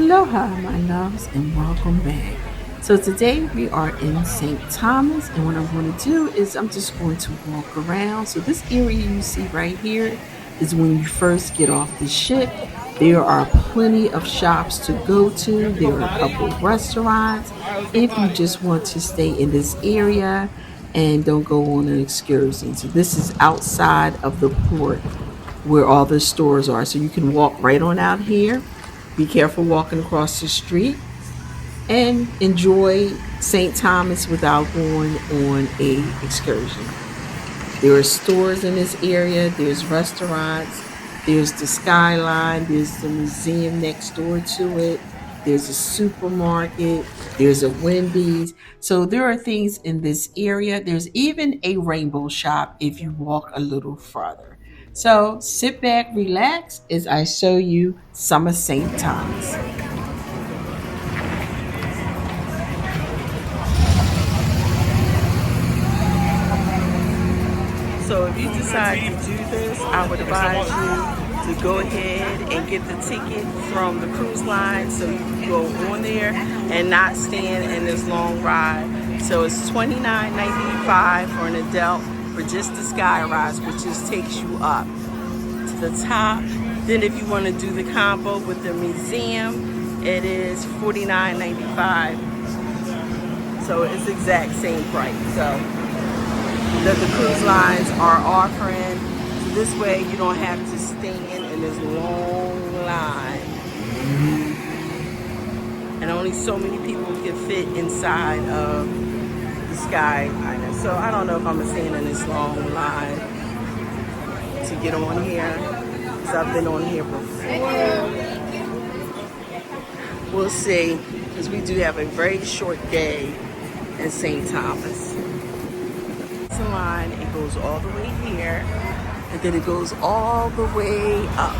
Aloha, my loves, and welcome back. So today we are in St. Thomas, and what I'm going to do is I'm just going to walk around. So this area you see right here is when you first get off the ship. There are plenty of shops to go to. There are a couple of restaurants. If you just want to stay in this area and don't go on an excursion. So this is outside of the port where all the stores are. So you can walk right on out here. Be careful walking across the street and enjoy St. Thomas without going on a excursion. There are stores in this area, there's restaurants, there's the skyline, there's the museum next door to it, there's a supermarket, there's a Wendy's. So there are things in this area. There's even a rainbow shop if you walk a little farther. So sit back, relax as I show you some of St. Thomas. So if you decide to do this, I would advise you to go ahead and get the ticket from the cruise line so you can go on there and not stand in this long ride. So it's $29.95 for an adult for just the Skyride, which just takes you up to the top. Then if you want to do the combo with the museum, it is $49.95. So it's exact same price. So that the cruise lines are offering. So this way you don't have to stand in this long line. And only so many people can fit inside of the Skyliner. So I don't know if I'm gonna stand in this long line to get on here. Because I've been on here before. We'll see. Because we do have a very short day in St. Thomas. Line, it goes all the way here, and then it goes all the way up.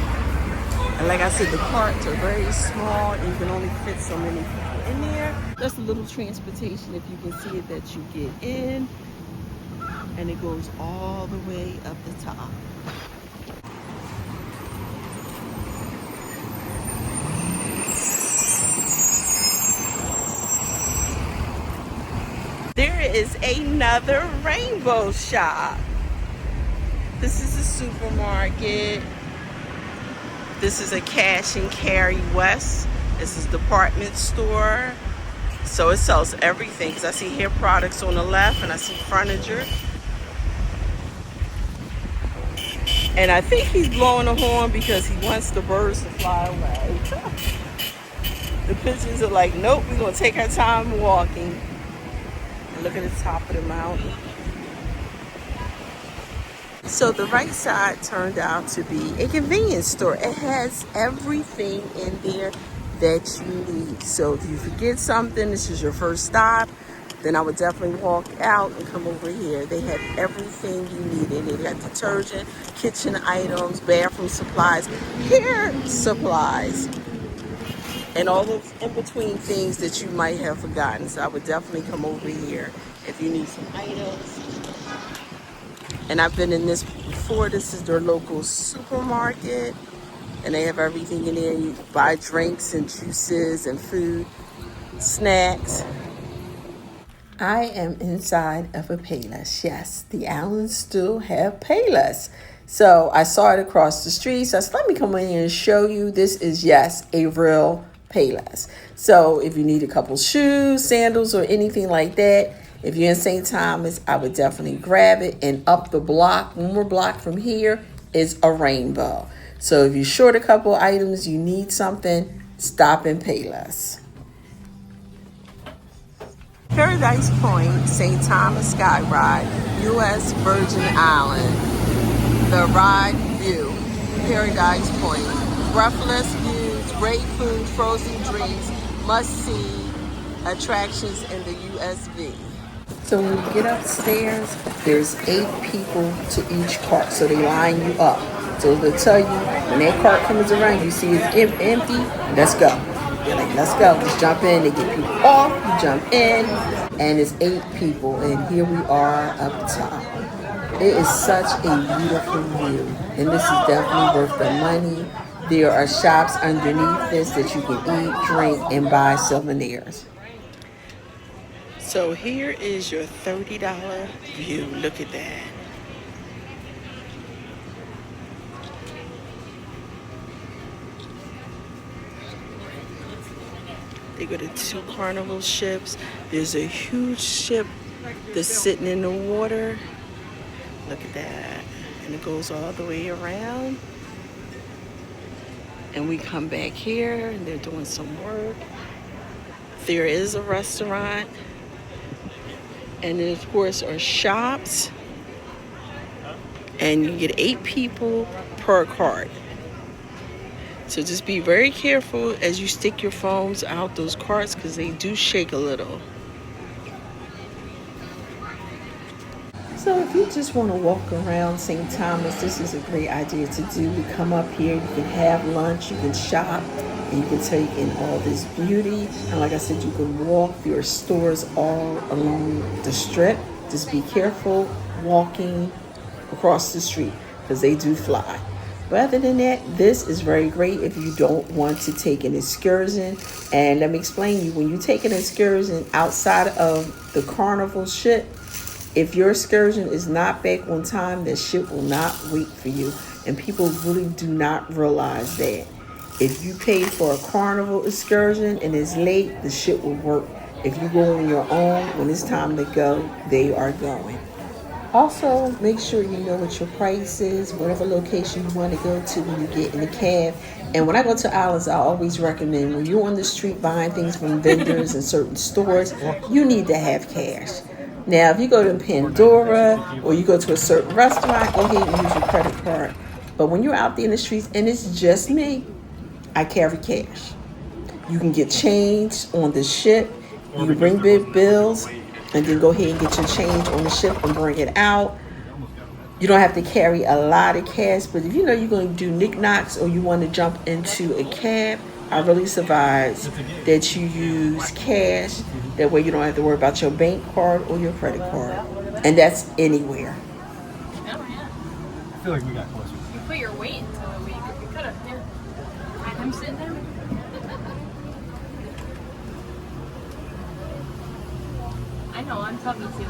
And like I said, the carts are very small, and you can only fit so many people in there. Just a little transportation, if you can see it, that you get in, and it goes all the way up the top. There is another rainbow shop. This is a supermarket. This is a cash and carry West. This is department store. So it sells everything. Because I see hair products on the left and I see furniture. And I think he's blowing a horn because he wants the birds to fly away. The pigeons are like, nope, we're going to take our time walking. Look at the top of the mountain. So the right side turned out to be a convenience store. It has everything in there that you need. So if you forget something, this is your first stop, then I would definitely walk out and come over here. They have everything you need in there. They got detergent, kitchen items, bathroom supplies, hair supplies, and all those in-between things that you might have forgotten. So I would definitely come over here if you need some items. And I've been in this before. This is their local supermarket. And they have everything in there. You buy drinks and juices and food, snacks. I am inside of a Payless. Yes, the Allens still have Payless. So I saw it across the street. So I said, let me come in here and show you. This is, yes, a real Payless. So if you need a couple shoes, sandals, or anything like that, if you're in St. Thomas, I would definitely grab it. And up the block, one more block from here, is a Rainbow. So if you're short a couple items, you need something, stop in Payless. Paradise Point, St. Thomas Skyride, U.S. Virgin Island. The ride view, Paradise Point. Breathless views, great food, frozen drinks, must-see attractions in the USV. So when you get upstairs, there's 8 people to each cart, so they line you up. So they'll tell you, when that cart comes around, you see it's empty, let's go. They're like, let's go, just jump in. They get people off, you jump in, and it's 8 people, and here we are up top. It is such a beautiful view, and this is definitely worth the money. There are shops underneath this that you can eat, drink, and buy souvenirs. So here is your $30 view. Look at that. They go to 2 Carnival ships. There's a huge ship that's sitting in the water. Look at that. And it goes all the way around. And we come back here and they're doing some work. There is a restaurant. And then of course are shops. And you get 8 people per cart. So just be very careful as you stick your phones out those carts because they do shake a little. So if you just want to walk around St. Thomas, this is a great idea to do. You come up here, you can have lunch, you can shop, and you can take in all this beauty. And like I said, you can walk. There are stores all along the strip. Just be careful walking across the street because they do fly. But other than that, this is very great if you don't want to take an excursion. And let me explain to you, when you take an excursion outside of the Carnival ship, if your excursion is not back on time, the ship will not wait for you. And people really do not realize that. If you pay for a Carnival excursion and it's late, the ship will work. If you go on your own, when it's time to go, they are going. Also, make sure you know what your price is, whatever location you want to go to when you get in the cab. And when I go to islands, I always recommend when you're on the street buying things from vendors and certain stores, you need to have cash. Now, if you go to Pandora or you go to a certain restaurant, go ahead and use your credit card. But when you're out there in the streets, and it's just me, I carry cash. You can get change on the ship. You can bring big bills and then go ahead and get your change on the ship and bring it out. You don't have to carry a lot of cash, but if you know you're going to do knickknacks or you want to jump into a cab, I really advise that you use cash. That way you don't have to worry about your bank card or your credit card. And that's anywhere. I feel like we got closer. You put your weight into it. We could have. Here. I'm sitting there. I know, I'm chubby too.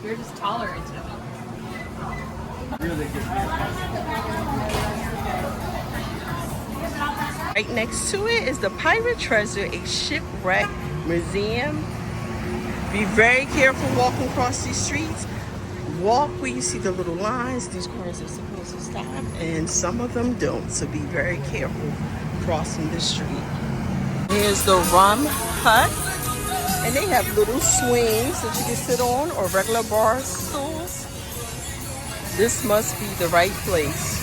You're just taller and chubby. Really good. Right next to it is the Pirate Treasure, a shipwreck museum. Be very careful walking across these streets. Walk where you see the little lines. These cars are supposed to stop, and some of them don't. So be very careful crossing the street. Here's the rum hut, and they have little swings that you can sit on or regular bar stools. This must be the right place.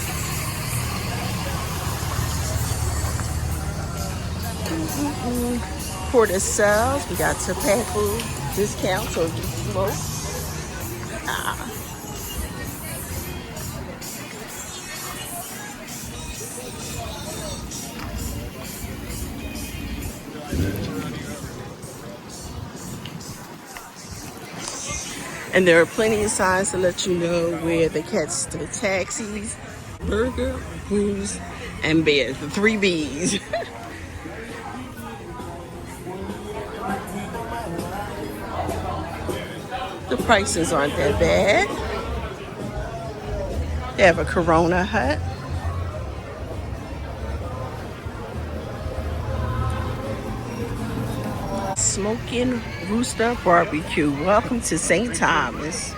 For the sales, we got tobacco discount, so if you smoke. And there are plenty of signs to let you know where they catch the taxis. Burger, booze, and beer. The 3 B's. The prices aren't that bad. They have a Corona hut. Smoking Rooster Barbecue. Welcome to St. Thomas.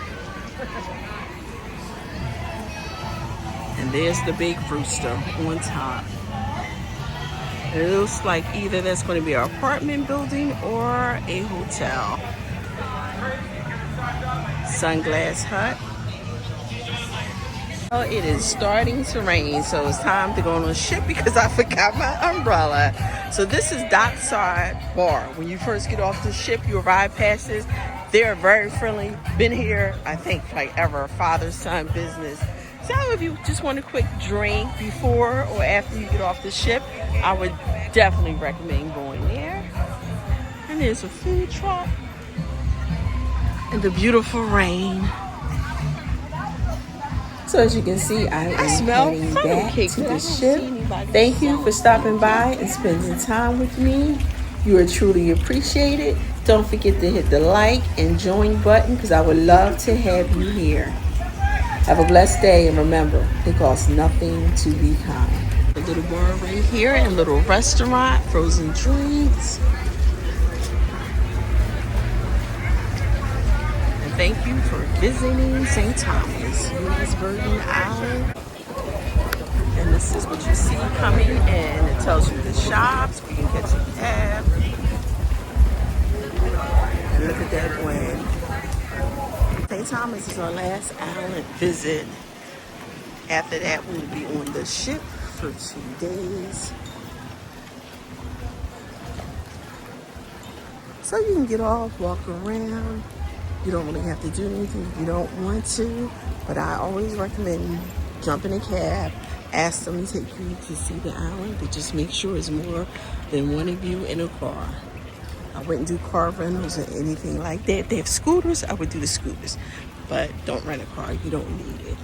And there's the big rooster on top. It looks like either that's going to be an apartment building or a hotel. Sunglass hut. Oh, it is starting to rain, so it's time to go on a ship because I forgot my umbrella. So this is Dockside Bar. When you first get off the ship, you arrive past this. They're very friendly. Been here, I think, like ever. Father-son business. So if you just want a quick drink before or after you get off the ship, I would definitely recommend going there. And there's a food truck. And the beautiful rain. So as you can see, I am heading back to the ship. Thank you for stopping by and spending time with me. You are truly appreciated. Don't forget to hit the like and join button because I would love to have you here. Have a blessed day, and remember, it costs nothing to be kind. A little bar right here and a little restaurant, frozen drinks. And thank you for visiting St. Thomas, U.S. Virgin Island. And this is what you see coming in. It tells you the shops where you can catch a cab. And look at that wind. St. Thomas is our last island visit. After that, we'll be on the ship for 2 days. So you can get off, walk around. You don't really have to do anything if you don't want to. But I always recommend jumping in a cab. Ask them to take you to see the island, but just make sure it's more than one of you in a car. I wouldn't do car rentals or anything like that. They have scooters, I would do the scooters. But don't rent a car, you don't need it.